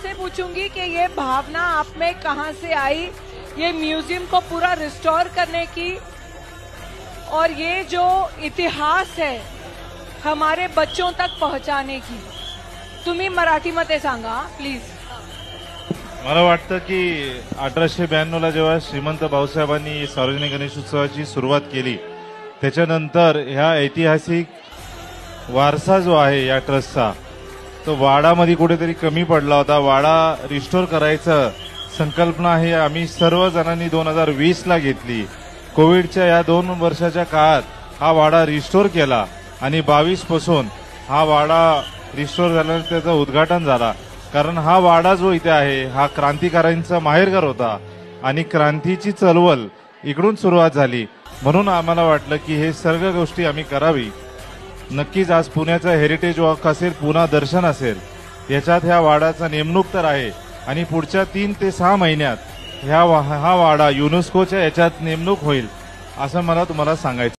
आपसे पूछूंगी कि ये भावना आप में कहां से आई, ये म्यूजियम को पूरा रिस्टोर करने की, और ये जो इतिहास है हमारे बच्चों तक पहुंचाने की. तुम्ही मराठीमध्ये सांगा प्लीज. मला वाटतं की 1892ला जेव्हा श्रीमंत भाऊसाहेबांनी सार्वजनिक गणेशोत्सवाची सुरुवात केली, त्याच्यानंतर ह्या ऐतिहासिक वारसा जो आहे या ट्रस्टचा, तो वाडामध्ये कुठेतरी कमी पडला होता. वाडा रिस्टोर करायचं संकल्पना आहे आम्ही सर्व जणांनी 2020ला घेतली. कोविडच्या या 2 वर्षाच्या काळात हा वाडा रिस्टोर केला आणि 22 पासून हा वाडा रिस्टोर झाल्यानंतर त्याचं उद्घाटन झाला. कारण हा वाडा जो इथे आहे हा क्रांतिकारांचा माहेरघर होता आणि क्रांतीची चळवळ इकडून सुरुवात झाली. म्हणून आम्हाला वाटलं की हे सर्व गोष्टी आम्ही करावी. नक्कीच आज पुण्याचा हेरिटेज वॉक असेल, पुन्हा दर्शन असेल, याच्यात ह्या वाडाचा नेमणूक तर आहे आणि पुढच्या 3 ते 6 महिन्यात हा वाडा युनेस्कोच्या याच्यात नेमणूक होईल असं मला तुम्हाला सांगायचं.